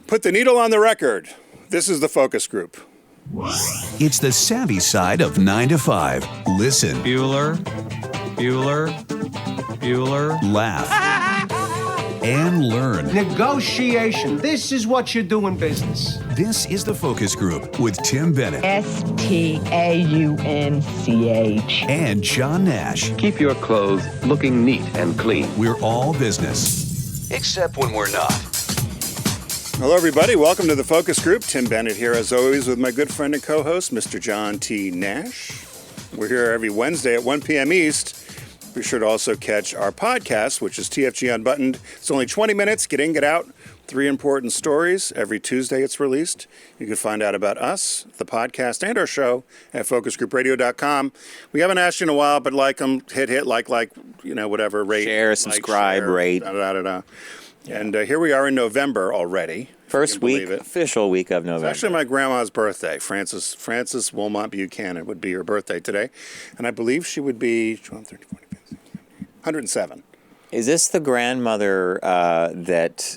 Put the needle on the record. This is the focus group. It's the savvy side of 9 to 5. Listen. Bueller. Laugh. And learn. Negotiation. This is what you do in business. This is the focus group with Tim Bennett. Staunch. And John Nash. Keep your clothes looking neat and clean. We're all business. Except when we're not. Hello, everybody. Welcome to the focus group. Tim Bennett here, as always, with my good friend and co-host, Mr. John T. Nash. We're here every Wednesday at 1 p.m. East. Be sure to also catch our podcast, which is TFG Unbuttoned. It's only 20 minutes. Get in, get out. 3 important stories. Every Tuesday it's released. You can find out about us, the podcast, and our show at focusgroupradio.com. We haven't asked you in a while, but like them, hit, like, whatever. Rate, share, subscribe, share, rate. Yeah. And here we are in November already. First week, official week of November. It's actually my grandma's birthday. Frances Wilmot Buchanan would be her birthday today. And I believe she would be 12, 13, 14, 15, 107. Is this the grandmother that,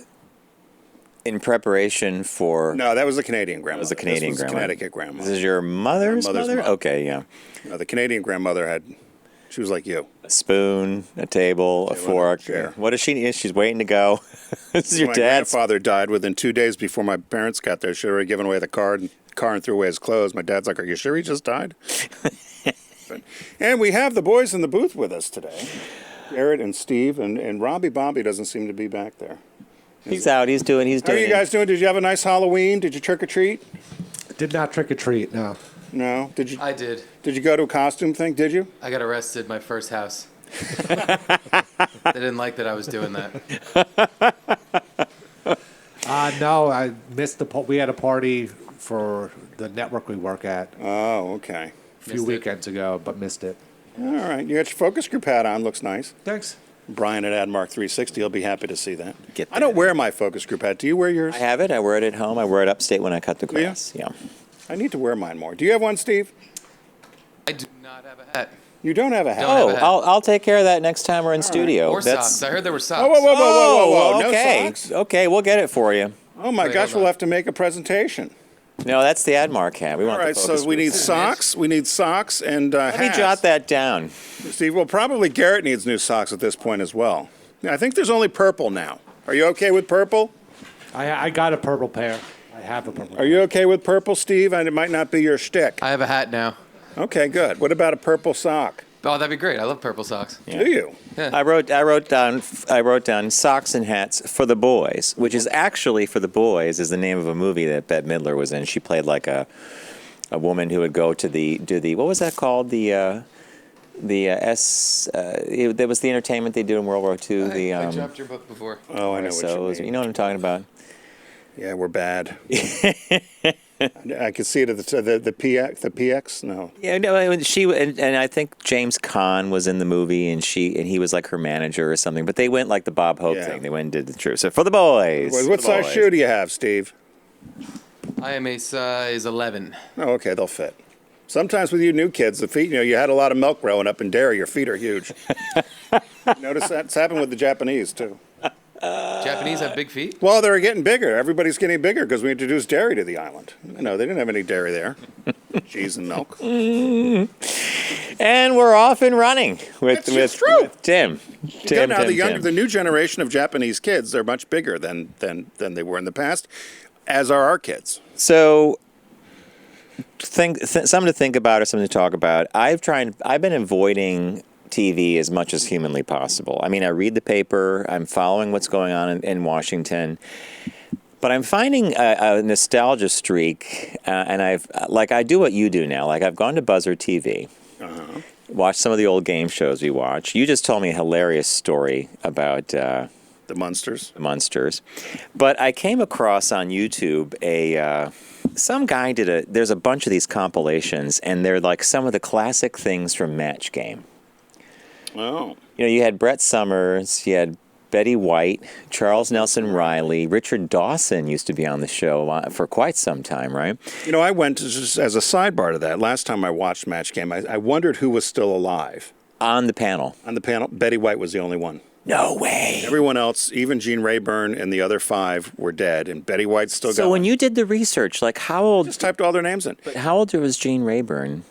in preparation for... No, that was the Canadian grandmother. That was the Canadian grandmother. Connecticut grandmother. This is your mother's mother? Okay, yeah. No, the Canadian grandmother she was like you. A spoon, a table, a fork. Chair. What does she need? She's waiting to go. This is your my dad's. My grandfather died within 2 days before my parents got there. She had already given away the car and threw away his clothes. My dad's like, "Are you sure he just died?" And we have the boys in the booth with us today. Garrett and Steve and Robbie Bobby doesn't seem to be back there. He's out. He's doing. How are you guys doing? Did you have a nice Halloween? Did you trick or treat? Did not trick or treat, no. No? Did you? I did. Did you go to a costume thing? Did you? I got arrested my first house. They didn't like that I was doing that. No, I missed we had a party for the network we work at. Oh, okay. A few weekends ago, but missed it. All right. You got your focus group hat on. Looks nice. Thanks. Brian at AdMark 360 will be happy to see that. I don't wear my focus group hat. Do you wear yours? I have it. I wear it at home. I wear it upstate when I cut the grass. Yeah. I need to wear mine more. Do you have one, Steve? I do not have a hat. You don't have a hat? Don't have a hat. I'll take care of that next time we're in studio. Or socks. I heard there were socks. Whoa. Okay. No socks? Okay, we'll get it for you. Oh, my gosh, we'll have to make a presentation. No, that's the AdMark hat. We want All right, so we need socks. We need socks and hats. Let me jot that down. Steve, well, probably Garrett needs new socks at this point as well. I think there's only purple now. Are you okay with purple? I got a purple pair. I have a purple pair. Are you okay with purple, Steve? And it might not be your shtick. I have a hat now. Okay, good. What about a purple sock? Oh, that'd be great. I love purple socks. Yeah. Do you? Yeah. I wrote down socks and hats for the boys, which is actually for the boys is the name of a movie that Bette Midler was in. She played like a woman who would go to the what was that called? That was the entertainment they did in World War II. I dropped your book before. Oh, I know what you mean. You know what I'm talking about? Yeah, we're bad. I could see it at the PX. No. Yeah, no. And I think James Caan was in the movie, and he was like her manager or something. But they went like the Bob Hope thing. They went and did the truth. So for the boys. What size shoe do you have, Steve? I am a size 11. Oh, okay, they'll fit. Sometimes with you new kids, the feet, you had a lot of milk growing up in dairy. Your feet are huge. Notice that? It's happened with the Japanese, too. Japanese have big feet? Well, they're getting bigger. Everybody's getting bigger because we introduced dairy to the island. They didn't have any dairy there. Cheese and milk. And we're off and running with Tim. The new generation of Japanese kids, they're much bigger than they were in the past, as are our kids. So something to think about or something to talk about. I've been avoiding TV as much as humanly possible. I mean, I read the paper, I'm following what's going on in Washington, but I'm finding a nostalgia streak, and I do what you do now. Like, I've gone to Buzzr TV, watched some of the old game shows we watch. You just told me a hilarious story about the Munsters. But I came across on YouTube some guy there's a bunch of these compilations, and they're like some of the classic things from Match Game. Oh. You had Brett Summers, you had Betty White, Charles Nelson Reilly, Richard Dawson used to be on the show for quite some time, right? I went just as a sidebar to that. Last time I watched Match Game, I wondered who was still alive. On the panel. Betty White was the only one. No way. Everyone else, even Gene Rayburn and the other 5, were dead, and Betty White's still So going. when you did the research, like how old? Just typed all their names in. How old was Gene Rayburn?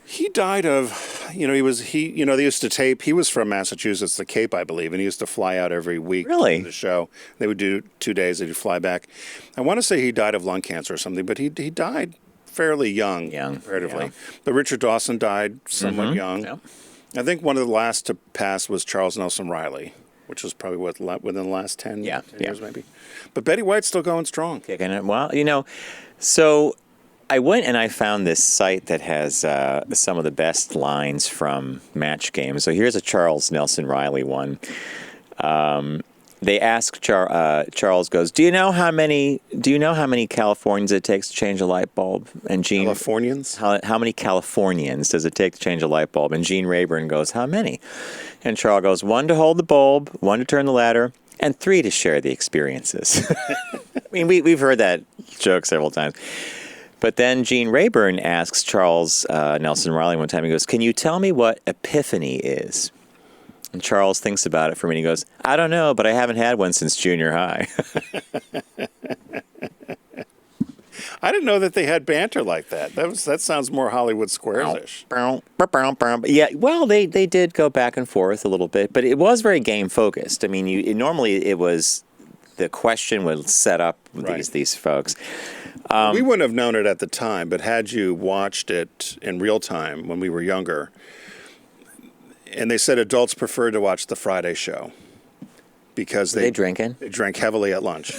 He died of, they used to tape. He was from Massachusetts, the Cape, I believe, and he used to fly out every week Really? to the show. They would do 2 days, they'd fly back. I want to say he died of lung cancer or something, but he died fairly young comparatively. Yeah. But Richard Dawson died somewhat young. Yep. I think one of the last to pass was Charles Nelson Reilly, which was probably within the last 10 years maybe. But Betty White's still going strong. Kicking it. Well, so I went and I found this site that has some of the best lines from Match Game. So here's a Charles Nelson Reilly one. They ask Charles goes, "Do you know how many Californians it takes to change a light bulb?" And Gene, Californians? how many Californians does it take to change a light bulb? And Gene Rayburn goes, "How many?" And Charles goes, "1 to hold the bulb, 1 to turn the ladder, and 3 to share the experiences." I mean, we've heard that joke several times. But then Gene Rayburn asks Charles Nelson Reilly one time, he goes, "Can you tell me what epiphany is?" And Charles thinks about it for a minute. He goes, "I don't know, but I haven't had one since junior high." I didn't know that they had banter like that. That sounds more Hollywood Squares-ish. Yeah, well, they did go back and forth a little bit, but it was very game focused. I mean, normally it was the question would set up these folks. We wouldn't have known it at the time, but had you watched it in real time when we were younger, and they said adults preferred to watch the Friday show because Were they drinking? They drank heavily at lunch.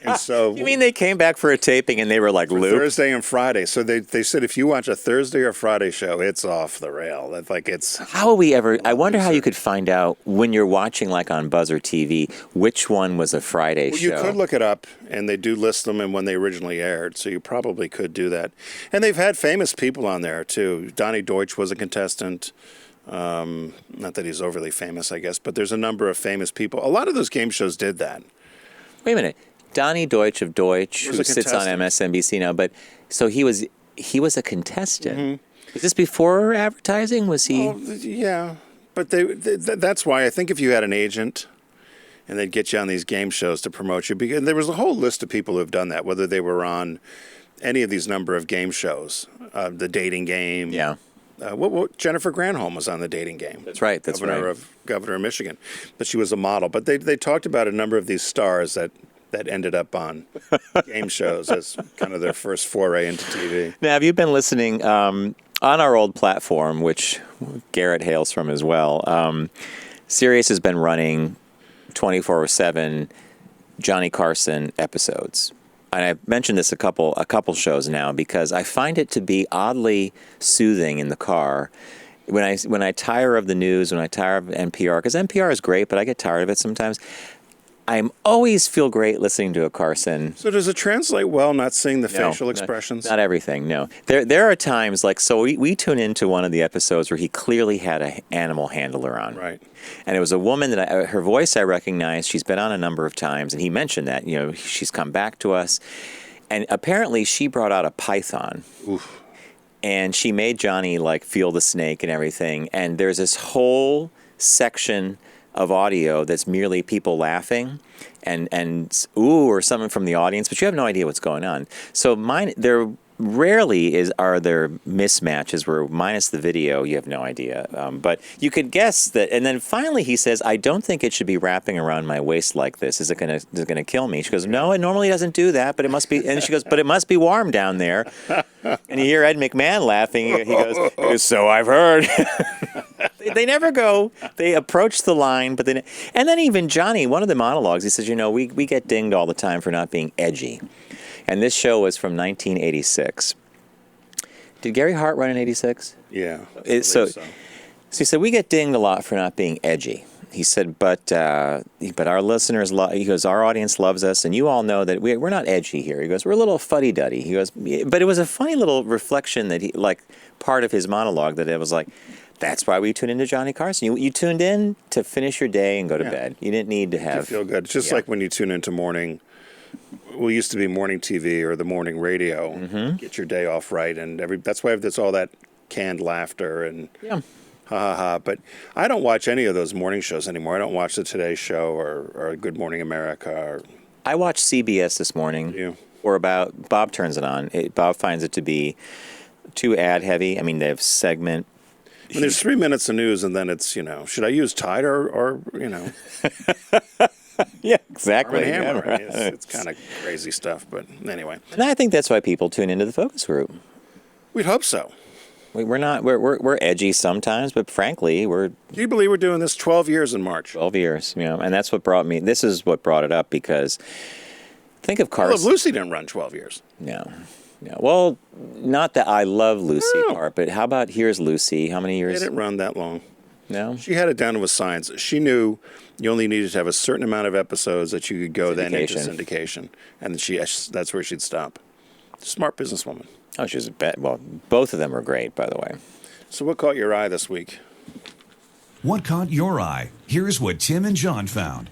And so You mean they came back for a taping and they were like looped? Thursday and Friday. So they said if you watch a Thursday or Friday show, it's off the rail. How will we ever? I wonder how you could find out when you're watching, like on Buzzer TV, which one was a Friday show. You could look it up, and they do list them and when they originally aired. So you probably could do that. And they've had famous people on there too. Donnie Deutsch was a contestant. Not that he's overly famous, I guess, but there's a number of famous people. A lot of those game shows did that. Wait a minute. Donnie Deutsch of Deutsch, who sits on MSNBC now, but so he was a contestant. Mm-hmm. Is this before advertising? Was he? Well, yeah, but that's why I think if you had an agent and they'd get you on these game shows to promote you, because there was a whole list of people who have done that, whether they were on any of these number of game shows, the Dating Game. Yeah. What Jennifer Granholm was on the Dating Game. That's right. Governor of Michigan, but she was a model. But they talked about a number of these stars that ended up on game shows as kind of their first foray into TV. Now, have you been listening on our old platform, which Garrett hails from as well? Sirius has been running 24/7 Johnny Carson episodes. And I've mentioned this a couple shows now because I find it to be oddly soothing in the car. When I tire of the news, when I tire of NPR, because NPR is great, but I get tired of it sometimes. I always feel great listening to a Carson. So does it translate well, not seeing the facial expressions? Not everything, no. There are times, like, so we tune into one of the episodes where he clearly had an animal handler on. Right. And it was a woman that her voice I recognized. She's been on a number of times, and he mentioned that, she's come back to us. And apparently she brought out a python. Oof. And she made Johnny, feel the snake and everything. And there's this whole section of audio that's merely people laughing and ooh or something from the audience, but you have no idea what's going on. So there rarely are there mismatches where minus the video you have no idea, but you could guess that. And then finally he says, "I don't think it should be wrapping around my waist like this. Is it gonna kill me?" She goes, "No, it normally doesn't do that, but it must be." And she goes, "But it must be warm down there." And you hear Ed McMahon laughing. He goes, "So I've heard." They never go. They approach the line, but then, and then even Johnny, one of the monologues, he says, we get dinged all the time for not being edgy. And this show was from 1986. Did Gary Hart run in 86? Yeah. So he said, we get dinged a lot for not being edgy. He said, but our listeners, he goes, our audience loves us, and you all know that we're not edgy here. He goes, we're a little fuddy-duddy. He goes, but it was a funny little reflection that he, part of his monologue, that it was like, that's why we tune into Johnny Carson. You tuned in to finish your day and go to bed. You didn't need to have... You feel good. It's just like when you tune into morning... We used to be morning TV or the morning radio. Mm-hmm. Get your day off right. And that's why there's all that canned laughter and Ha ha ha. But I don't watch any of those morning shows anymore. I don't watch the Today Show or Good Morning America. Or I watched CBS this morning. you. Or about Bob turns it on. Bob finds it to be too ad heavy. I mean, they have segment. When there's 3 minutes of news, and then it's, should I use Tide or Yeah, exactly. Arm & Hammer? Yeah, I mean, it's kind of crazy stuff. But anyway, and I think that's why people tune into the focus group. we'd hope so. We're not. We're edgy sometimes, but frankly, we're Do you believe we're doing this 12 years in March? 12 years. And that's what brought me. This is what brought it up because think of I Love Carson. Lucy didn't run 12 years. No. Well, not that I love Lucy No. part, but how about Here's Lucy? How many It years? didn't run that long. No. She had it down to a science. She knew you only needed to have a certain amount of episodes that you could go then into syndication, and that's where she'd stop. Smart businesswoman. Oh, she was a bet. Well, both of them are great, by the way. So what caught your eye this week? What caught your eye? Here's what Tim and John found.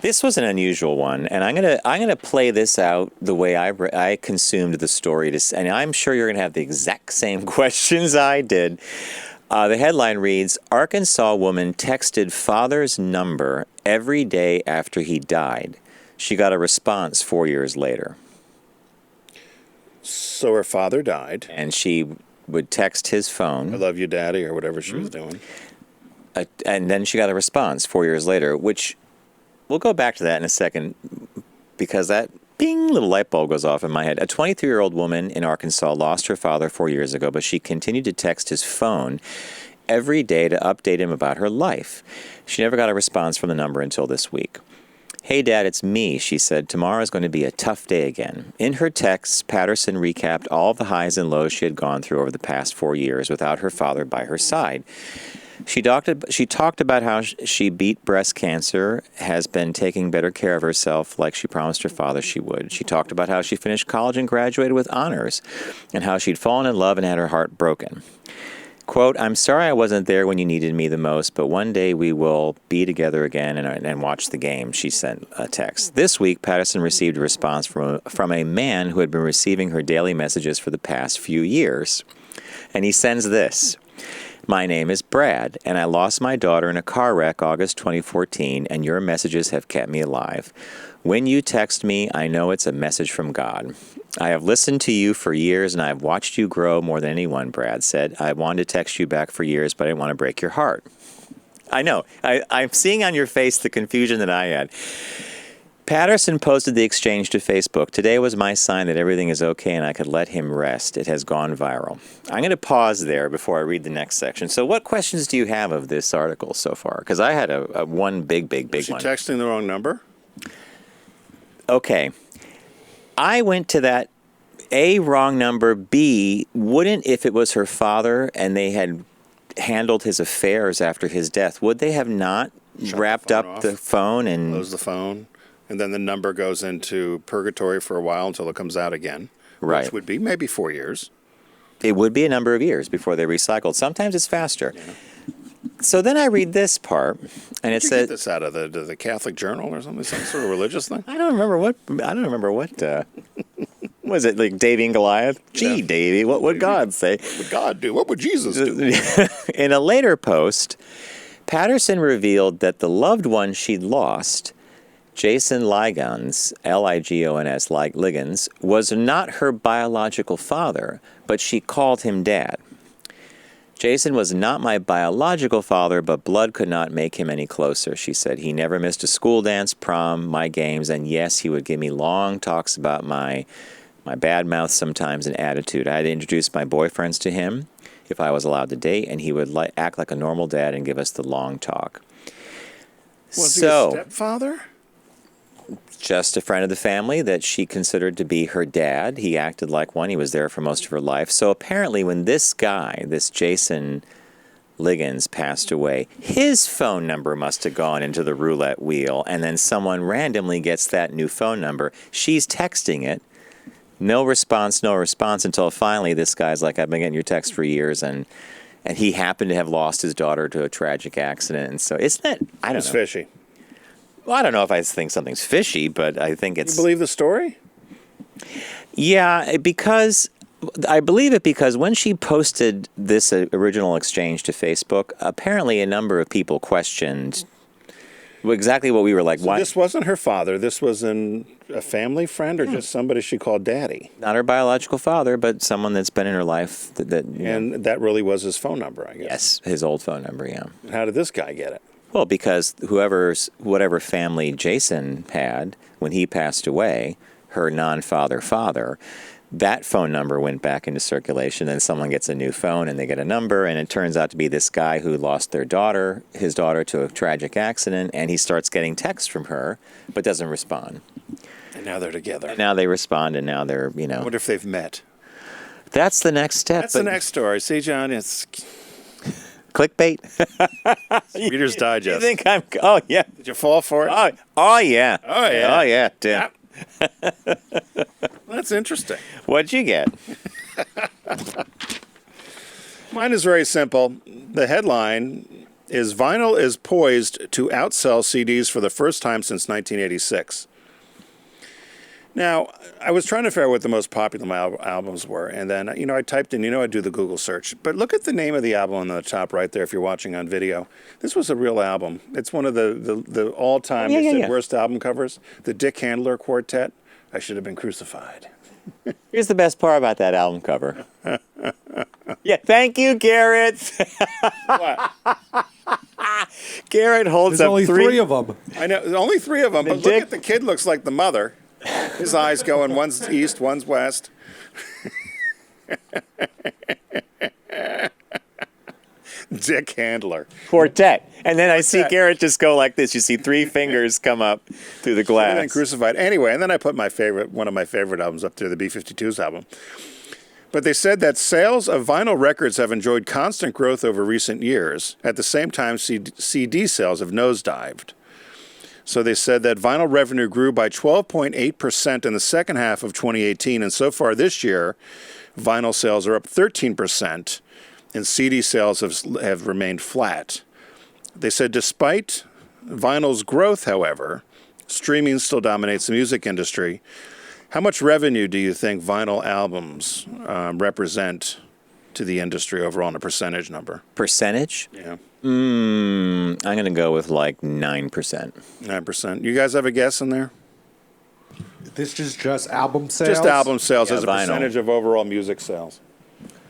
This was an unusual one, and I'm gonna play this out the way I consumed the story, and I'm sure you're gonna have the exact same questions I did. The headline reads: Arkansas woman texted father's number every day after he died. She got a response 4 years later, So her father died. and she would text his I phone, love you, Daddy, or whatever she was doing. and then she got a response 4 years later, which we'll go back to that in a second because that bing little light bulb goes off in my head. A 23-year-old woman in Arkansas lost her father 4 years ago, but she continued to text his phone every day to update him about her life. She never got a response from the number until this week. Hey, Dad, it's me, she said. Tomorrow is going to be a tough day again. In her texts, Patterson recapped all the highs and lows she had gone through over the past 4 years without her father by her side. She talked about how she beat breast cancer, has been taking better care of herself like she promised her father she would. She talked about how she finished college and graduated with honors, and how she'd fallen in love and had her heart broken. Quote, I'm sorry I wasn't there when you needed me the most, but one day we will be together again and watch the game, she sent a text. This week, Patterson received a response from a man who had been receiving her daily messages for the past few years. And he sends this. My name is Brad, and I lost my daughter in a car wreck August 2014, and your messages have kept me alive. When you text me, I know it's a message from God. I have listened to you for years, and I have watched you grow more than anyone, Brad said. I wanted to text you back for years, but I didn't want to break your heart. I know. I'm seeing on your face the confusion that I had. Patterson posted the exchange to Facebook. Today was my sign that everything is okay and I could let him rest. It has gone viral. I'm going to pause there before I read the next section. So what questions do you have of this article so far? Because I had a one big Was she one. texting the wrong number? Okay. I went to that A, wrong number, B, wouldn't, if it was her father and they had handled his affairs after his death, would they have not wrapped phone up off. the phone and Close the phone, and then the number goes into purgatory for a while until it comes out again. Right. Which would be maybe 4 years. it would be a number of years before they recycled. Sometimes it's faster. Yeah. So then I read this part, and it Did you says, get this out of the Catholic Journal or something, some sort of religious thing? I don't remember what was it, like Davy and Goliath? Gee, Yeah. Davy, what would God say? What would God do? What would Jesus do? In a later post, Patterson revealed that the loved one she'd lost, Jason Ligons, Ligons, Ligons, was not her biological father, but she called him Dad. Jason was not my biological father, but blood could not make him any closer, she said. He never missed a school dance, prom, my games, and yes, he would give me long talks about my bad mouth sometimes and attitude. I had to introduce my boyfriends to him if I was allowed to date, and he would act like a normal dad and give us the long talk. Was he a stepfather? Just a friend of the family that she considered to be her dad. He acted like one. He was there for most of her life. So apparently when this guy, this Jason Liggins, passed away, his phone number must have gone into the roulette wheel, and then someone randomly gets that new phone number. She's texting it. No response until finally this guy's like, I've been getting your text for years, and he happened to have lost his daughter to a tragic accident. And so isn't that, I don't know. It's fishy. Well, I don't know if I think something's fishy, but I think it's... You believe the story? Yeah, because I believe it because when she posted this original exchange to Facebook, apparently a number of people questioned exactly what we were like. So why? this wasn't her father. This was a family friend or just somebody she called daddy. Not her biological father, but someone that's been in her life. And that really was his phone number, I guess. Yes, his old phone number, yeah. How did this guy get it? Well, because whatever family Jason had when he passed away, her father, that phone number went back into circulation. Then someone gets a new phone and they get a number, and it turns out to be this guy who lost his daughter to a tragic accident, and he starts getting texts from her, but doesn't respond. And now they're together. And now they respond, and now they're, I wonder if they've met. That's the next step. That's the next story. See, John, it's clickbait. Reader's Digest. You think I'm? Oh yeah. Did you fall for it? Oh yeah. Oh, yeah. Oh yeah. Tim. That's interesting. What'd you get? Mine is very simple. The headline is Vinyl is poised to outsell CDs for the first time since 1986. Now, I was trying to figure out what the most popular albums were, and then, I typed in, I do the Google search. But look at the name of the album on the top right there if you're watching on video. This was a real album. It's one of the all-time worst album covers, the Dick Handler Quartet. I should have been crucified. Here's the best part about that album cover. Yeah, thank you, Garrett. What? Garrett holds There's up only three of them. I know, there's only three of them, but look Dick- at the kid looks like the mother. His eyes going, one's east, one's west. Dick Handler. Quartet. And then I see Garrett just go like this. You see three fingers come up through the glass. And then crucified. Anyway, and then I put one of my favorite albums up there, the B-52s album. But they said that sales of vinyl records have enjoyed constant growth over recent years. At the same time, CD sales have nosedived. So they said that vinyl revenue grew by 12.8% in the second half of 2018, and so far this year, vinyl sales are up 13%, and CD sales have remained flat. They said despite vinyl's growth, however, streaming still dominates the music industry. How much revenue do you think vinyl albums represent to the industry overall in a percentage number? Percentage? Yeah. I'm going to go with like 9%. 9%. You guys have a guess in there? This is just album sales? Just album sales Yeah, as a vinyl. percentage of overall music sales.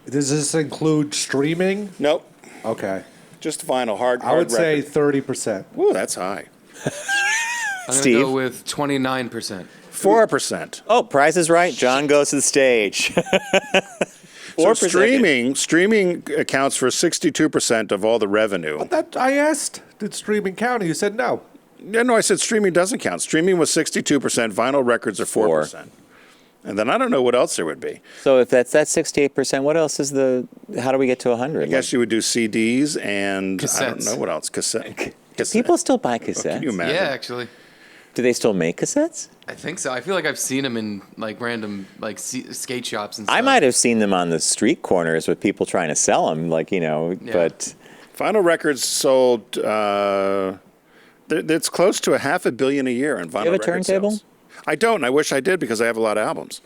Does this include streaming? Nope. Okay. Just vinyl, hard I would say record. 30%. Ooh, that's high. I'm going to Steve? go with 29%. 4%. Oh, Price is Right. John goes to the stage. So 4%. streaming accounts for 62% of all the revenue. That I asked, did streaming count? And you said no. Yeah, no, I said streaming doesn't count. Streaming was 62%. Vinyl records are 4%. And then I don't know what else there would be. So if that's 68%, what else is how do we get to 100? I guess you would do CDs and I don't Cassettes. know what else. Cassette. People still buy Can you cassettes. imagine? Yeah, actually. Do they still make cassettes? I think so. I feel like I've seen them in like random skate shops and stuff. I might have seen them on the street corners with people trying to sell them, but Vinyl records sold, it's close to $500 million a year in vinyl you have a record turntable? sales. I don't, and I wish I did because I have a lot of albums.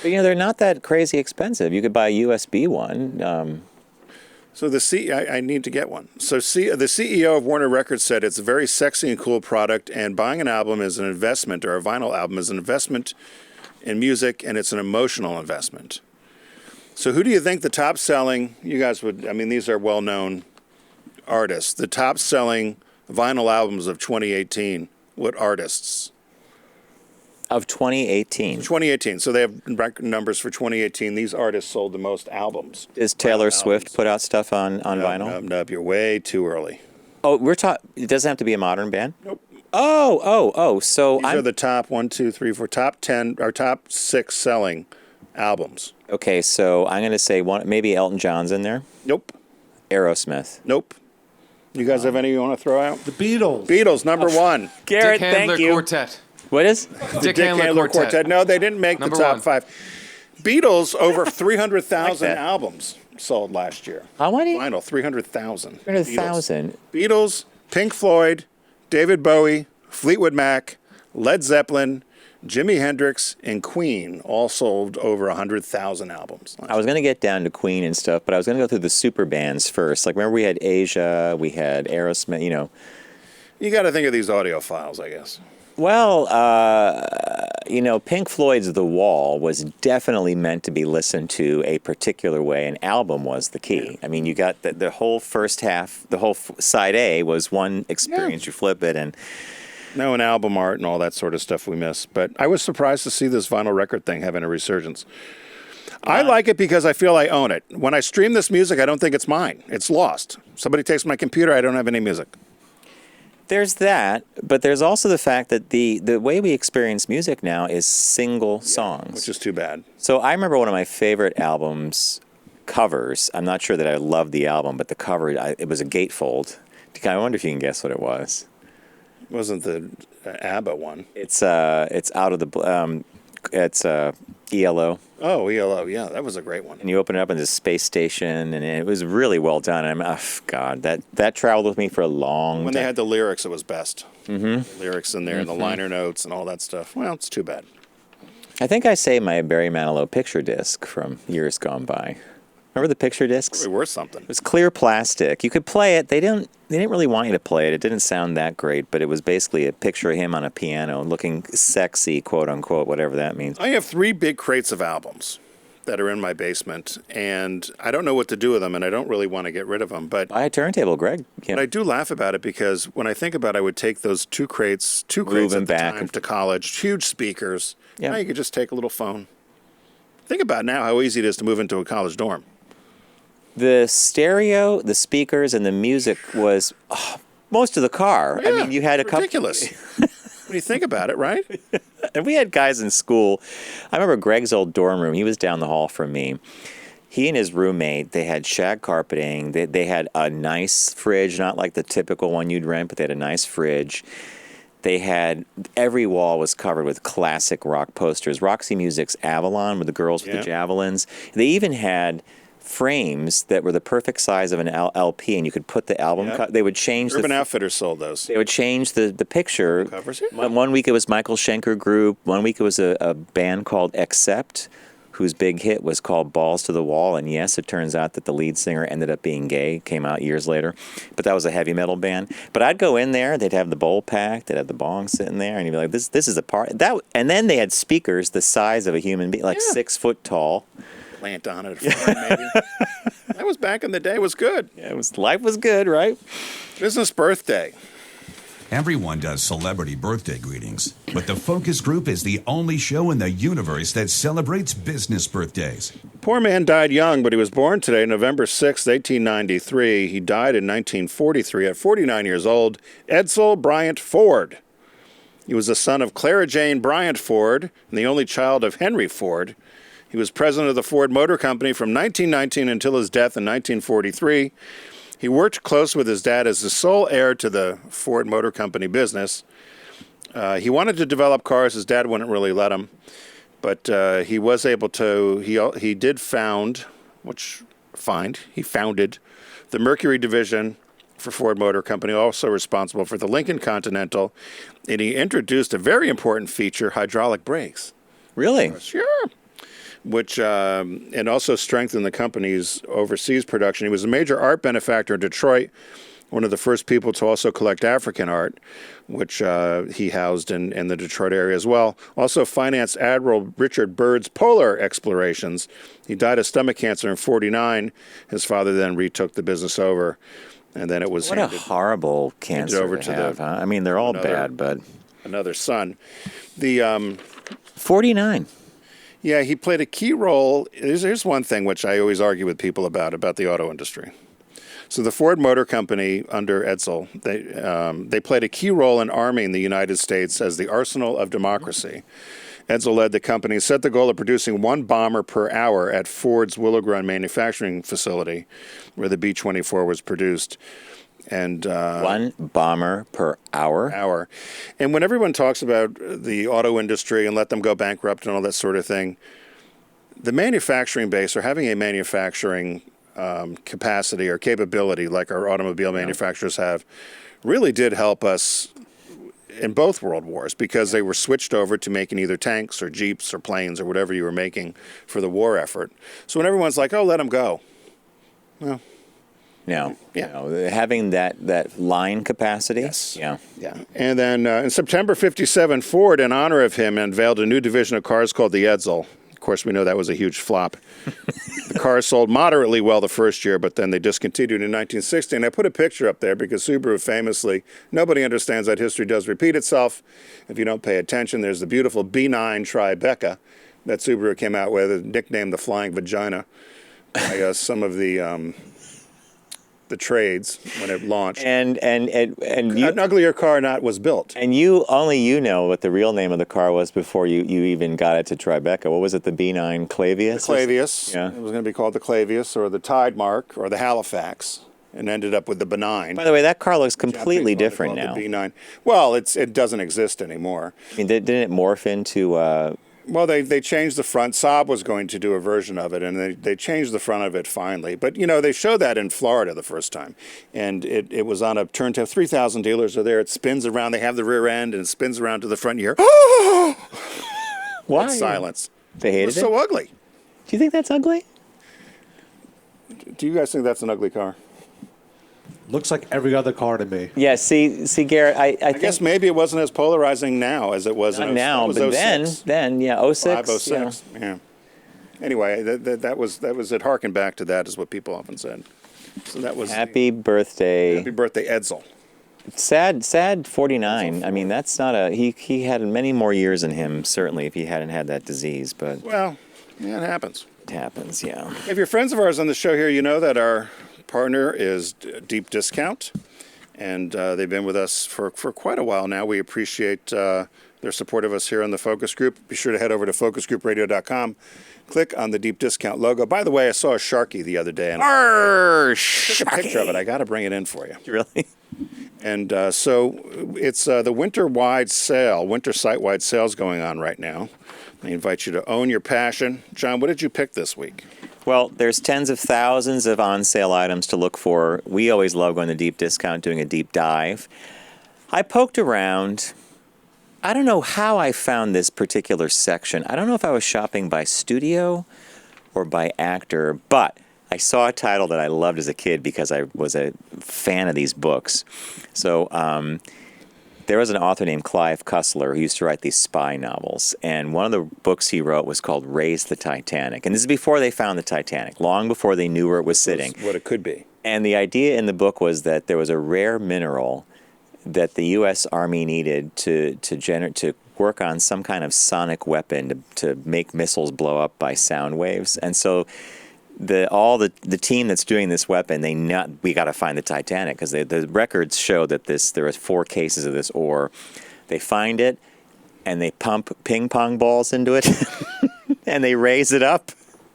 But they're not that crazy expensive. You could buy a USB one. So I need to get one. So the CEO of Warner Records said it's a very sexy and cool product, and buying an album is an investment, or a vinyl album is an investment in music, and it's an emotional investment. So who do you think the top selling, you guys would, I mean, these are well-known artists, the top selling vinyl albums of 2018, what artists? Of 2018. 2018. So they have record numbers for 2018. These artists sold the most albums. Does Taylor Vinyl Swift albums. put out stuff on vinyl? No, you're way too early. Oh, it doesn't have to be a modern band? Nope. Oh. So These are the top top 10 or top 6 selling albums. Okay, so I'm going to say maybe Elton John's in there. Nope. Aerosmith. Nope. You guys have any you want to throw out? The Beatles. Beatles, number one. Garrett, Dick Handler thank you. Quartet. What is? Dick Dick Handler Quartet. No, they didn't make Number the top one. 5. Beatles, over 300,000 Like that. albums sold last year. How many? Vinyl, 300,000. 300,000. Beatles, Pink Floyd, David Bowie, Fleetwood Mac, Led Zeppelin, Jimi Hendrix, and Queen all sold over 100,000 albums. I was going to get down to Queen and stuff, but I was going to go through the super bands first. Like, remember we had Asia, we had Aerosmith, you know. You got to think of these audiophiles, I guess. Well, you know, Pink Floyd's The Wall was definitely meant to be listened to a particular way. An album was the key. Yeah. I mean, you got the whole first half, the whole side A was one experience. You flip it and... No, and album art and all that sort of stuff we miss. But I was surprised to see this vinyl record thing having a resurgence. I like it because I feel I own it. When I stream this music, I don't think it's mine. It's lost. Somebody takes my computer, I don't have any music. There's that, but there's also the fact that the way we experience music now is single songs. Which is too bad. So I remember one of my favorite albums covers. I'm not sure that I loved the album, but the cover, it was a gatefold. I wonder if you can guess what it was. It wasn't the ABBA one. It's out of the it's ELO. Oh, ELO, yeah, that was a great one. And you open it up in this space station, and it was really well done. God, that traveled with me for a long time. When they had the lyrics, it was best. Mm-hmm. Lyrics in there and the liner notes and all that stuff. Well, it's too bad. I think I saved my Barry Manilow picture disc from years gone by. Remember the picture discs? They were worth something. It was clear plastic. You could play it. They didn't really want you to play it. It didn't sound that great, but it was basically a picture of him on a piano looking sexy, quote unquote, whatever that means. I have 3 big crates of albums that are in my basement, and I don't know what to do with them, and I don't really want to get rid of them. But Buy a turntable, Greg. Yeah. But I do laugh about it because when I think about it, I would take those two crates at the time to college, huge speakers. Yeah. Now you could just take a little phone. Think about now how easy it is to move into a college dorm. The stereo, the speakers, and the music was most of the car. Yeah, I mean, you had a couple. ridiculous. When you think about it, right? And we had guys in school. I remember Greg's old dorm room. He was down the hall from me. He and his roommate, they had shag carpeting. They had a nice fridge, not like the typical one you'd rent, but they had a nice fridge. They had, every wall was covered with classic rock posters. Roxy Music's Avalon with the girls with the javelins. They even had frames that were the perfect size of an LP, and you could put the album. They would change. Urban Outfitters sold those. They would change the picture. Covers. One week it was Michael Schenker Group. One week it was a band called Accept, whose big hit was called Balls to the Wall. And yes, it turns out that the lead singer ended up being gay. Came out years later, but that was a heavy metal band. But I'd go in there. They'd have the bowl packed. They'd have the bong sitting there, and you'd be like, "This is a part." And then they had speakers the size of a human being, like 6 foot tall. Plant on it, maybe. That was back in the day. It was good. Yeah, life was good, right? Business birthday. Everyone does celebrity birthday greetings, but the Focus Group is the only show in the universe that celebrates business birthdays. Poor man died young, but he was born today, November 6th, 1893. He died in 1943 at 49 years old. Edsel Bryant Ford. He was the son of Clara Jane Bryant Ford and the only child of Henry Ford. He was president of the Ford Motor Company from 1919 until his death in 1943. He worked close with his dad as the sole heir to the Ford Motor Company business. He wanted to develop cars. His dad wouldn't really let him. But he was able to, he did founded the Mercury division for Ford Motor Company, also responsible for the Lincoln Continental. And he introduced a very important feature, hydraulic brakes. Really? Sure. Which and also strengthened the company's overseas production. He was a major art benefactor in Detroit, one of the first people to also collect African art, which he housed in the Detroit area as well. Also financed Admiral Richard Byrd's polar explorations. He died of stomach cancer in 1949. His father then retook the business over, and then it was what a horrible cancer over to have, huh? I mean, they're all bad, but another son. The 49. Yeah, he played a key role. Here's one thing which I always argue with people about the auto industry. So the Ford Motor Company under Edsel, they played a key role in arming the United States as the arsenal of democracy. Edsel led the company, set the goal of producing 1 bomber per hour at Ford's Willow Run manufacturing facility, where the B-24 was produced. And 1 bomber per hour. And when everyone talks about the auto industry and let them go bankrupt and all that sort of thing, the manufacturing base or having a manufacturing capacity or capability like our automobile manufacturers have really did help us in both world wars because they were switched over to making either tanks or jeeps or planes or whatever you were making for the war effort. So when everyone's like, oh, let them go. Well, No. Yeah. No. Having that line capacity. Yes. Yeah. yeah. And then in September 57, Ford, in honor of him, unveiled a new division of cars called the Edsel. Of course, we know that was a huge flop. The cars sold moderately well the first year, but then they discontinued in 1960. And I put a picture up there because Subaru famously, nobody understands that history does repeat itself. If you don't pay attention, there's the beautiful B9 Tribeca that Subaru came out with, nicknamed the Flying Vagina by some of the trades when it launched. And you, An uglier car was built. and you know what the real name of the car was before you even got it to Tribeca. What was it? The B9 Clavius? The Clavius. Yeah. It was going to be called the Clavius or the Tide Mark or the Halifax, and ended up with the benign. By the way, that car looks Japanese completely one they different called now. The B9. Well, it doesn't exist anymore. I mean, didn't it morph into? Well, they changed the front. Saab was going to do a version of it, and they changed the front of it finally. But, they showed that in Florida the first time. And it was on a turntable. 3,000 dealers are there. It spins around. They have the rear end, and it spins around to the front. And you're, Why? silence. They It hated was it. so ugly. Do you think that's ugly? Do you guys think that's an ugly car? Looks like every other car to me. Yeah. See, Garrett. I I guess maybe it wasn't as polarizing now as it was not in now, it was but 06. then, yeah, 06. 506. Yeah. Anyway, that was it. Harkened back to that is what people often said. So that was Happy birthday. happy birthday, Edsel. Sad 49. I mean, that's not a he had many more years in him certainly if he hadn't had that disease, but Well, yeah, it happens. it happens, yeah. If you're friends of ours on the show here, you know that our partner is Deep Discount, and they've been with us for quite a while now. We appreciate their support of us here on the Focus Group. Be sure to head over to focusgroupradio.com. Click on the Deep Discount logo. By the way, I saw a Sharky the other day, and I took a picture of it. I got to bring it in for you. Really? And so it's the winter-wide sale, winter site-wide sales going on right now. I invite you to own your passion. John, what did you pick this week? Well, there's tens of thousands of on-sale items to look for. We always love going to Deep Discount, doing a deep dive. I poked around. I don't know how I found this particular section. I don't know if I was shopping by studio or by actor, but I saw a title that I loved as a kid because I was a fan of these books. So there was an author named Clive Cussler who used to write these spy novels, and one of the books he wrote was called Raise the Titanic. And this is before they found the Titanic, long before they knew where it was sitting. What it could be. And the idea in the book was that there was a rare mineral that the U.S. Army needed to work on some kind of sonic weapon to make missiles blow up by sound waves. And so the team that's doing this weapon, we got to find the Titanic because the records show that there are 4 cases of this ore. They find it and they pump ping pong balls into it and they raise it up.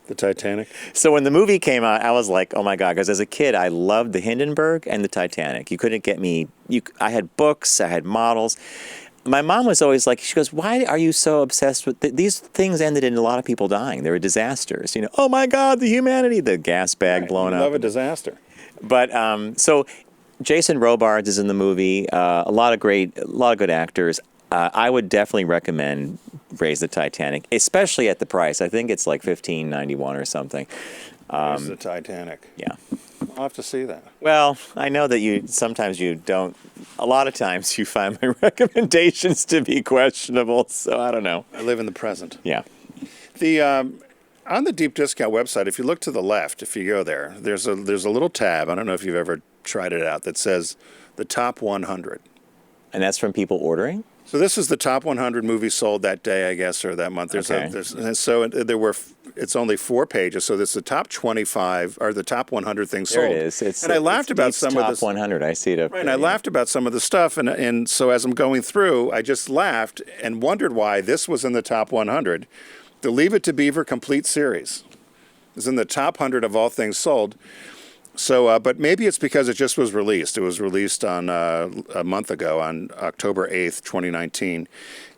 The Titanic? So when the movie came out, I was like, oh my God, because as a kid, I loved the Hindenburg and the Titanic. You couldn't get me, I had books, I had models. My mom was always like, she goes, why are you so obsessed with, these things ended in a lot of people dying. They were disasters. Oh my God, the humanity, the gas bag blowing up. Love a disaster. But so Jason Robards is in the movie, a lot of good actors. I would definitely recommend Raise the Titanic, especially at the price. I think it's like $15.91 or something. There's the Titanic. Yeah. I'll have to see that. Well, I know that sometimes you don't. A lot of times you find my recommendations to be questionable, so I don't know. I live in the present. Yeah. On the Deep Discount website, if you look to the left, if you go there, there's a little tab. I don't know if you've ever tried it out that says the top 100. And that's from people ordering? So this is the top 100 movies sold that day, I guess, or that month. It's only 4 pages. So there's the top 25 or the top 100 things There sold. it is. I laughed about Deep's some of top this. 100. I see it up Right, there. and I laughed about some of the stuff, and so as I'm going through, I just laughed and wondered why this was in the top 100. The Leave It to Beaver complete series is in the top 100 of all things sold. So, but maybe it's because it just was released. It was released on a month ago, on October 8th, 2019.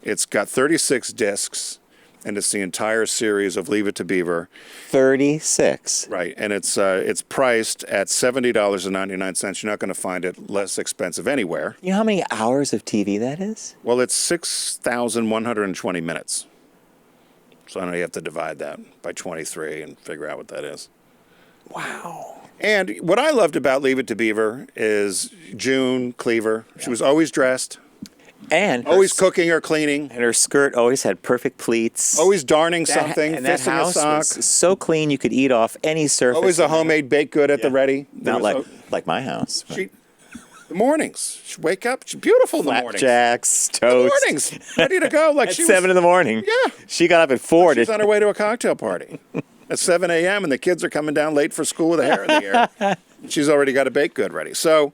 It's got 36 discs. and it's the entire series of Leave It to Beaver. 36. Right, and it's priced at $70.99. You're not going to find it less expensive anywhere. You know how many hours of TV that is? Well, it's 6,120 minutes. So I know you have to divide that by 23 and figure out what that is. Wow. And what I loved about Leave It to Beaver is June Cleaver. She was always dressed, And always cooking or cleaning, and her skirt always had perfect pleats. always darning something, and that fisting a house sock. was so clean you could eat off any surface. Always a homemade baked good at the ready. There Not was like my house. the mornings. She'd wake up. She's beautiful in the mornings. Flapjacks, The toast. mornings, ready to go. Like At she 7 in the morning. Yeah. She got up at 4 She's to on her way to a cocktail party at 7 a.m. and the kids are coming down late for school with their hair in the air. She's already got a baked good ready. So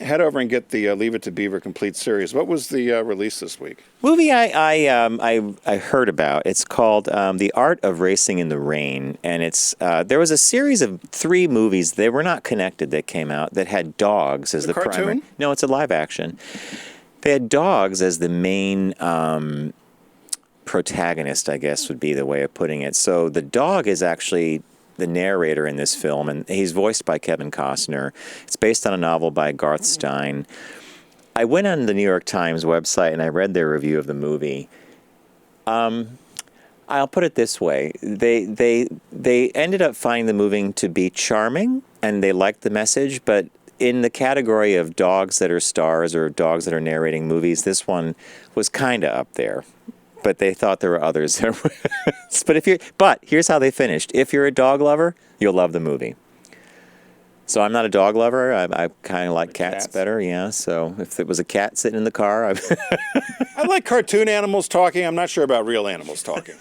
head over and get the Leave It to Beaver complete series. What was the release this week? movie I heard about. It's called The Art of Racing in the Rain, and it's there was a series of 3 movies. They were not connected that came out that had dogs as the cartoon? primary. No, it's a live action. They had dogs as the main protagonist, I guess would be the way of putting it. So the dog is actually the narrator in this film, and he's voiced by Kevin Costner. It's based on a novel by Garth Stein. I went on the New York Times website and I read their review of the movie. I'll put it this way: they ended up finding the movie to be charming, and they liked the message. But in the category of dogs that are stars or dogs that are narrating movies, this one was kind of up there. But they thought there were others. But here's how they finished: if you're a dog lover, you'll love the movie. So I'm not a dog lover. I kind of like cats better. Yeah. So if it was a cat sitting in the car, I like cartoon animals talking. I'm not sure about real animals talking.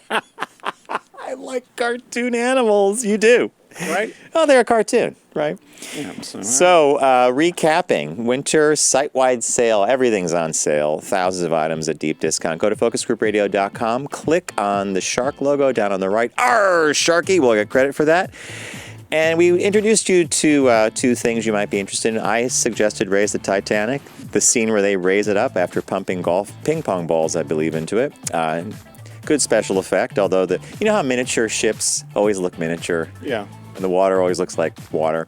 I like cartoon animals. You do. Right? Oh, they're a cartoon, right? Yeah, So, recapping, winter site-wide sale. Everything's on sale. Thousands of items at deep discount. Go to focusgroupradio.com. Click on the shark logo down on the right. Arr, Sharky. We'll get credit for that. And we introduced you to 2 things you might be interested in. I suggested Raise the Titanic, the scene where they raise it up after pumping ping pong balls, I believe, into it. Good special effect, although you know how miniature ships always look miniature? Yeah. And the water always looks like water.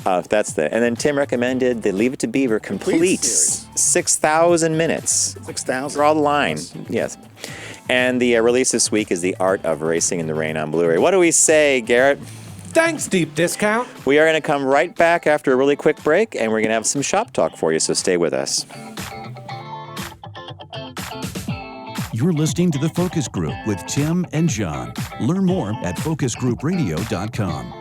And then Tim recommended the Leave It to Beaver complete series. 6,000 minutes. 6,000. Draw the line. Yes. And the release this week is The Art of Racing in the Rain on Blu-ray. What do we say, Garrett? Thanks, Deep Discount. We are going to come right back after a really quick break, and we're going to have some shop talk for you, so stay with us. You're listening to The Focus Group with Tim and John. Learn more at focusgroupradio.com.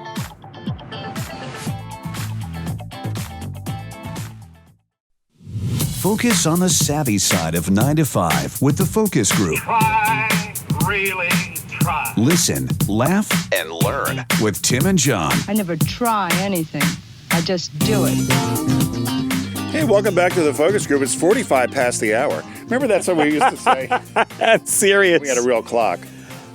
Focus on the savvy side of 9 to 5 with The Focus Group. Try, really try. Listen, laugh, and learn with Tim and John. I never try anything. I just do it. Hey, welcome back to the Focus Group. It's 45 past the hour. Remember that's what we used to say? That's serious. We had a real clock.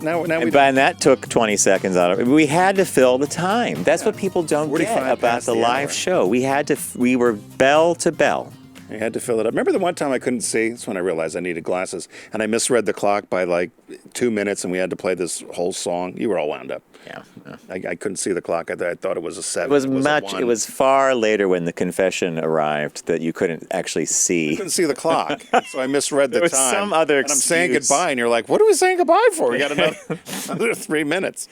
Now we And that took 20 seconds out of it. We had to fill the time. That's what people don't 45 get about past the the live hour. show. We were bell to bell. I had to fill it up. Remember the one time I couldn't see? That's when I realized I needed glasses. And I misread the clock by like 2 minutes, and we had to play this whole song. You were all wound up. Yeah. I couldn't see the clock. I thought it was a 7. It was a much. 1. It was far later when the confession arrived that you couldn't actually I see. couldn't see the clock, so I misread the There was time. some other And I'm saying excuse. goodbye, and you're like, what are we saying goodbye for? We got another 3 minutes.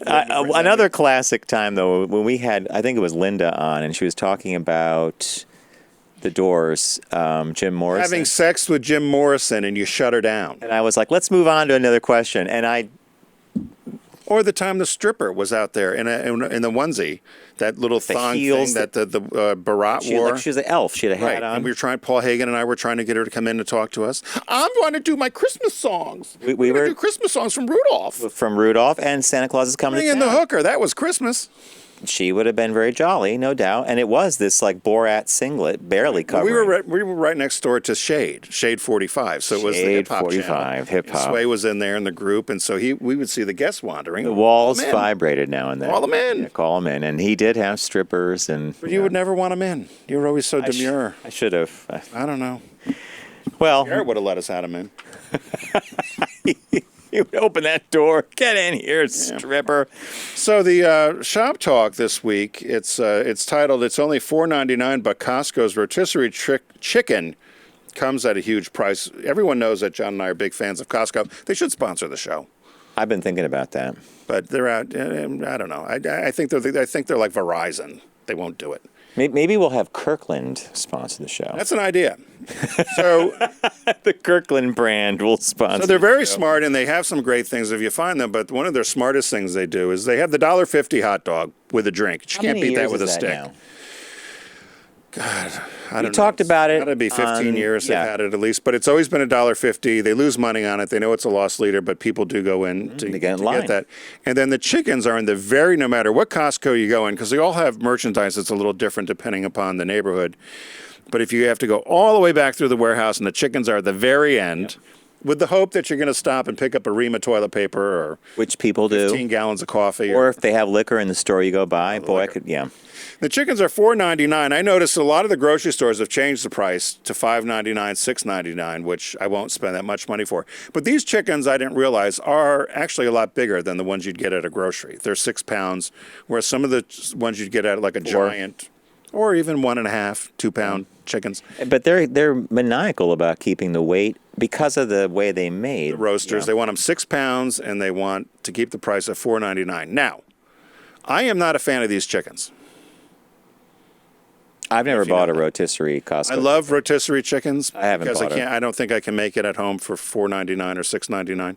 Another classic time though, when we had, I think it was Linda on, and she was talking about the Doors, Jim Morrison. Having sex with Jim Morrison, and you shut her down. And I was like, let's move on to another question. And Or the time the stripper was out there in the onesie, that little thong heels thing that the Barat she wore. was an elf. She had a hat Right, on. and we were trying. Paul Hagen and I were trying to get her to come in and talk to us. I'm going to do my Christmas songs. We We're were- going to do Christmas songs from Rudolph. From Rudolph, and Santa Claus is coming Bring to in town. the hooker. That was Christmas. She would have been very jolly, no doubt. And it was this like Borat singlet, barely covered. We were right next door to Shade 45. So it was the Shade hip hop 45, hip hop. Sway was in there in the group, and so we would see the guests wandering. The walls Call 'em in. vibrated now and then. Call 'em in. Yeah, call them in. And he did have strippers. And But you would never want them in. You were always so demure. I should have. I don't know. Well, Garrett would have let us have them in. Open that door. Get in here, stripper. So the Shop Talk this week, it's titled "It's Only $4.99, but Costco's rotisserie chicken comes at a huge price." Everyone knows that John and I are big fans of Costco. They should sponsor the show. I've been thinking about that. But they're out. I don't know. I think they're like Verizon. They won't do it. Maybe we'll have Kirkland sponsor the show. That's an idea. So the Kirkland brand will sponsor. So they're very smart, and they have some great things if you find them. But one of their smartest things they do is they have the $1.50 hot dog with a drink. You can't beat that with a stick. Now? God, I don't know. We talked about it. It's got to be 15 years they've had it at least, but it's always been $1.50. They lose money on it. They know it's a loss leader, but people do go in to get that. And then the chickens are in the no matter what Costco you go in, because they all have merchandise that's a little different depending upon the neighborhood. But if you have to go all the way back through the warehouse and the chickens are at the very end, with the hope that you're going to stop and pick up a ream of toilet paper or which people do, 15 gallons of coffee. Or if they have liquor in the store you go by, I could, The chickens are $4.99. I noticed a lot of the grocery stores have changed the price to $5.99, $6.99, which I won't spend that much money for. But these chickens, I didn't realize, are actually a lot bigger than the ones you'd get at a grocery. They're 6 pounds, whereas some of the ones you'd get at like a giant, or even 1.5, 2 pound chickens. But they're maniacal about keeping the weight because of the way they made. The roasters, they want them 6 pounds, and they want to keep the price at $4.99. Now, I am not a fan of these chickens. I've never bought a rotisserie Costco. I love rotisserie chickens. I haven't bought it. I don't think I can make it at home for $4.99 or $6.99.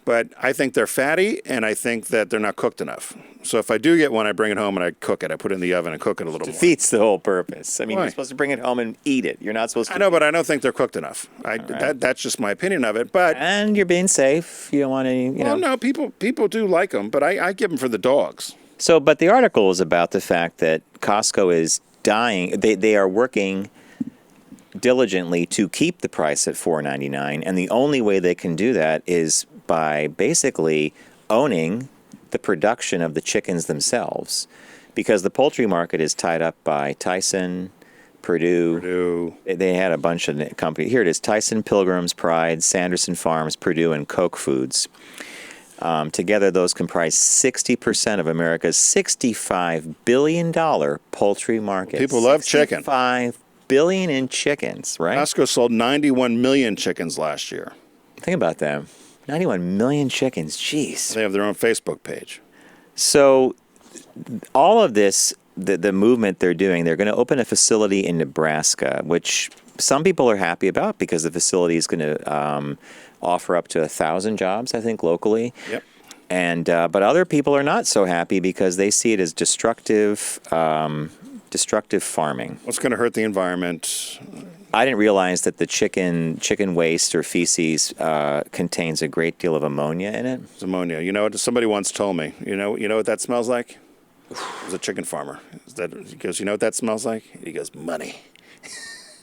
But I think they're fatty, and I think that they're not cooked enough. So if I do get one, I bring it home and I cook it. I put it in the oven and cook it a little more. Defeats the whole purpose. I mean, Why? you're supposed to bring it home and eat it. You're not supposed to. I know, but I don't think they're cooked enough. That's just my opinion of it. But and you're being safe. You don't want any. No, people do like them, but I give them for the dogs. So, but the article is about the fact that Costco is dying. They are working diligently to keep the price at $4.99, and the only way they can do that is by basically owning the production of the chickens themselves, because the poultry market is tied up by Tyson, Purdue. They had a bunch of companies. Here it is: Tyson, Pilgrim's Pride, Sanderson Farms, Purdue, and Koch Foods. Together, those comprise 60% of America's $65 billion poultry market. People love chicken. $65 billion in chickens, right? Costco sold 91 million chickens last year. Think about that. 91 million chickens. Jeez. They have their own Facebook page. So all of this, the movement they're doing, they're going to open a facility in Nebraska, which some people are happy about because the facility is going to offer up to 1,000 jobs, I think, locally. Yep. And but other people are not so happy because they see it as destructive farming. What's going to hurt the environment? I didn't realize that the chicken waste or feces contains a great deal of ammonia in it. It's ammonia. You know what? Somebody once told me. You know what that smells like? It was a chicken farmer. He goes, you know what that smells like? He goes, money.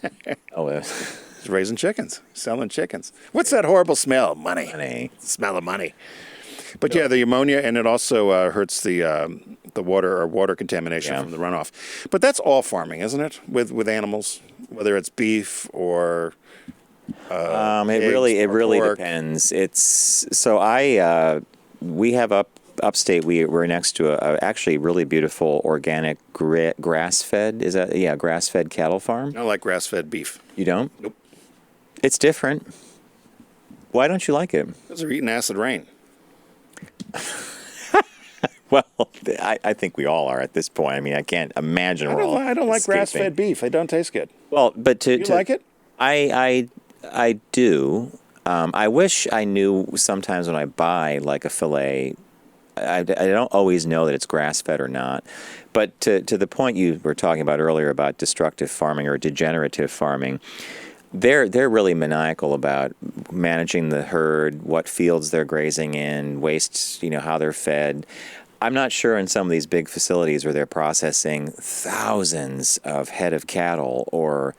He's raising chickens, selling chickens. What's that horrible smell? Money. Smell of money. But yeah, the ammonia, and it also hurts the water contamination from the runoff. But that's all farming, isn't it? With animals, whether it's beef or it really depends. It's so we have upstate. We're next to a actually really beautiful organic grass-fed. Is that grass-fed cattle farm? I don't like grass-fed beef. You don't? Nope. It's different. Why don't you like it? Because they're eating acid rain. Well, I think we all are at this point. I mean, I can't imagine I don't like grass-fed beef. It don't taste good. Well, but you like it? I do. I wish I knew sometimes when I buy like a fillet. I don't always know that it's grass-fed or not. But to the point you were talking about earlier about destructive farming or degenerative farming, they're really maniacal about managing the herd, what fields they're grazing in, wastes, how they're fed. I'm not sure in some of these big facilities where they're processing thousands of head of cattle or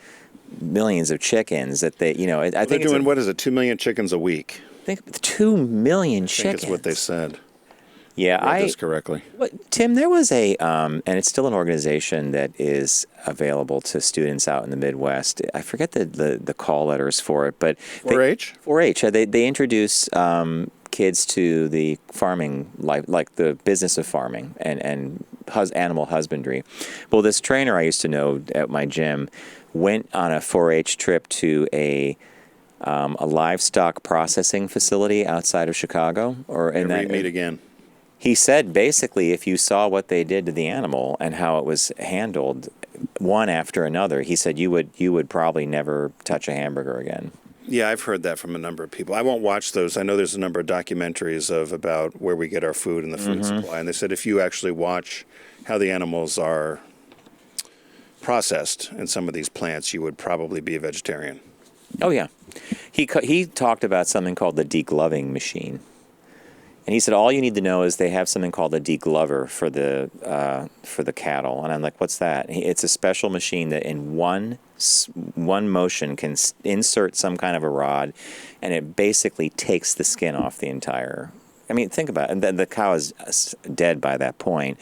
millions of chickens that they, I think they're doing, what is it, 2 million chickens a week? I think 2 million chickens. I think it's what they said. Yeah, I read this correctly. Tim, there was and it's still an organization that is available to students out in the Midwest. I forget the call letters for it, but 4-H? 4-H. They introduce kids to the farming life, like the business of farming and animal husbandry. Well, this trainer I used to know at my gym went on a 4-H trip to a livestock processing facility outside of Chicago, Never meet again. He said basically, if you saw what they did to the animal and how it was handled, one after another, he said you would probably never touch a hamburger again. Yeah, I've heard that from a number of people. I won't watch those. I know there's a number of documentaries about where we get our food and the food supply, and they said if you actually watch how the animals are processed in some of these plants, you would probably be a vegetarian. Oh yeah, he talked about something called the degloving machine. And he said, all you need to know is they have something called a deglover for the cattle. And I'm like, what's that? It's a special machine that in one motion can insert some kind of a rod, and it basically takes the skin off the entire. I mean, think about it. The cow is dead by that point.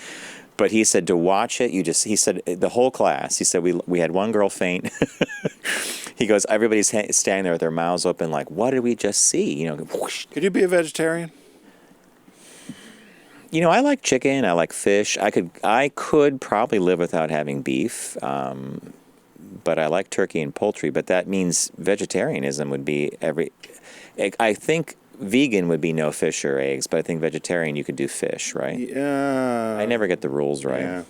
But he said to watch it, he said the whole class, he said we had one girl faint. He goes, everybody's standing there with their mouths open like, what did we just see? You know, whoosh. Could you be a vegetarian? You know, I like chicken. I like fish. I could probably live without having beef, but I like turkey and poultry. But that means vegetarianism would be I think vegan would be no fish or eggs, but I think vegetarian you could do fish, right? Yeah. I never get the rules right. Yeah.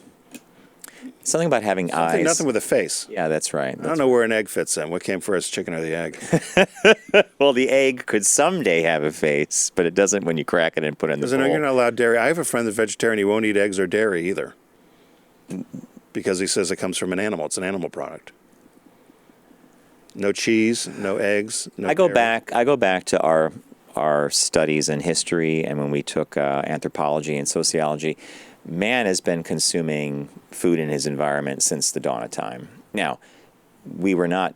Something about having eyes. Nothing with a face. Yeah, that's right. I don't know where an egg fits in. What came first, chicken or the egg? Well, the egg could someday have a face, but it doesn't when you crack it and put it in the bowl. You're not allowed dairy. I have a friend that's vegetarian. He won't eat eggs or dairy either because he says it comes from an animal. It's an animal product. No cheese, no eggs, no I go dairy. back to our studies in history and when we took anthropology and sociology. Man has been consuming food in his environment since the dawn of time. Now, we were not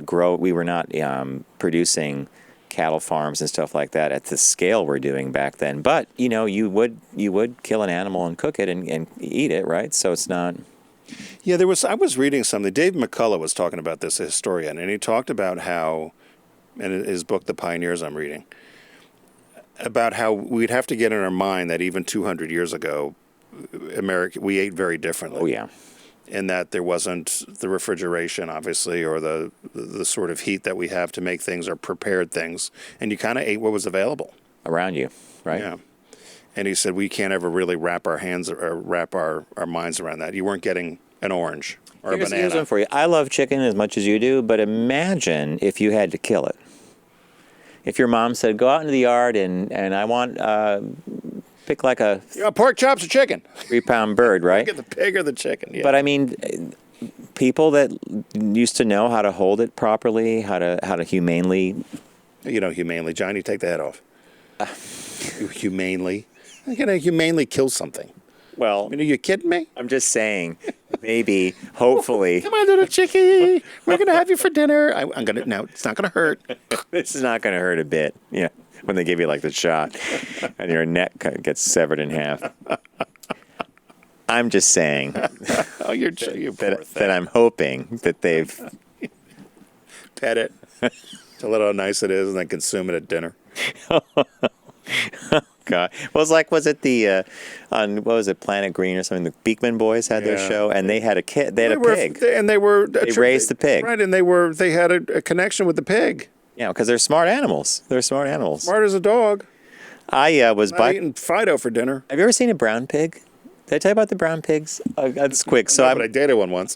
producing cattle farms and stuff like that at the scale we're doing back then. But you know, you would kill an animal and cook it and eat it, right? So it's not. Yeah, I was reading something. Dave McCullough was talking about this, a historian, and he talked about how, in his book, The Pioneers, I'm reading, about how we'd have to get in our mind that even 200 years ago, we ate very differently. Oh yeah, in that there wasn't the refrigeration, obviously, or the sort of heat that we have to make things or prepared things, and you kind of ate what was available around you, right? Yeah. And he said we can't ever really wrap our minds around that. You weren't getting an orange or a banana. Here's one for you. I love chicken as much as you do, but imagine if you had to kill it. If your mom said, "Go out into the yard and I want." Pick like a pork chops or chicken. 3-pound bird, right? Get the pig or the chicken. Yeah. But I mean, people that used to know how to hold it properly, how to humanely. Humanely, Johnny, take the head off. Humanely, I'm gonna humanely kill something. Well, are you kidding me? I'm just saying, maybe, hopefully. Come on, little chickie, we're gonna have you for dinner. I'm gonna. No, it's not gonna hurt. This is not gonna hurt a bit. Yeah. When they give you like the shot and your neck gets severed in half. I'm just saying that I'm hoping that they've pet it, tell it how nice it is, and then consume it at dinner. God, was it the on what was it, Planet Green or something? The Beekman boys had their show, and they had a kid. They had a pig, and they raised the pig, right? And they had a connection with the pig. Yeah, because they're smart animals. Smart as a dog. I was eating Fido for dinner. Have you ever seen a brown pig? Did I tell you about the brown pigs? That's quick. So but I dated one once.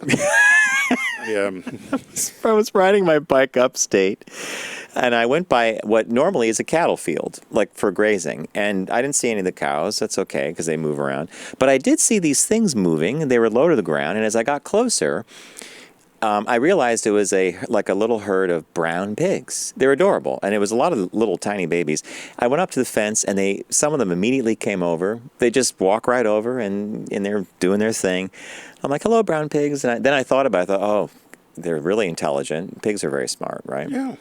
Yeah. I was riding my bike upstate, and I went by what normally is a cattle field, like for grazing. And I didn't see any of the cows. That's okay, because they move around. But I did see these things moving, and they were low to the ground. And as I got closer, I realized it was a little herd of brown pigs. They were adorable, and it was a lot of little tiny babies. I went up to the fence, and some of them immediately came over. They just walk right over, and they're doing their thing. I'm like, "Hello, brown pigs." And then I thought about it. I thought, "Oh, they're really intelligent. Pigs are very smart, right?" Yeah.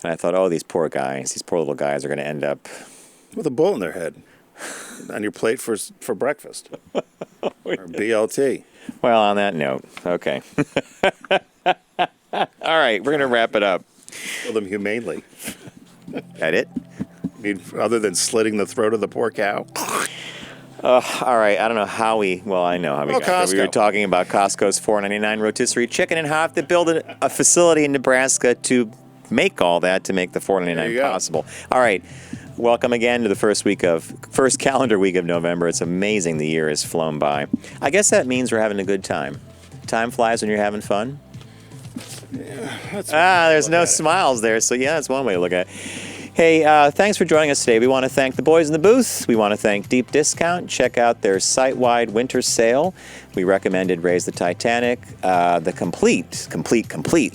And I thought, "Oh, these poor little guys are going to end up with a bullet in their head on your plate for breakfast or BLT." Well, on that note, okay. All right, we're going to wrap it up. Kill them humanely. That it? mean, other than slitting the throat of the poor cow. All right, I don't know how I know how we got there. We were Costco. talking about Costco's $4.99 rotisserie chicken and how have to build a facility in Nebraska to make all that, to make the There you $4.99 go. possible. All right, welcome again to the first calendar week of November. It's amazing the year has flown by. I guess that means we're having a good time. Time flies when you're having fun. There's no smiles there, so yeah, that's one way to look at it. Hey, thanks for joining us today. We want to thank the boys in the booth. We want to thank Deep Discount. Check out their site-wide winter sale. We recommended Raise the Titanic. The complete,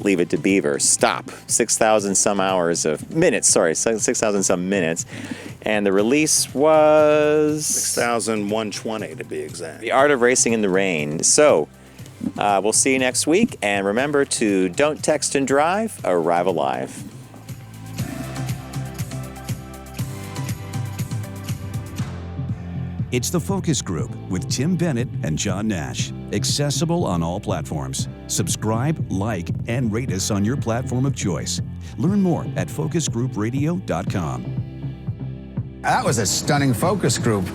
Leave It to Beaver. Stop. 6,000 some minutes. And the release was 6,120 to be exact. The Art of Racing in the Rain. So, we'll see you next week. And remember to don't text and drive, arrive alive. It's The Focus Group with Tim Bennett and John Nash. Accessible on all platforms. Subscribe, like, and rate us on your platform of choice. Learn more at focusgroupradio.com. That was a stunning focus group.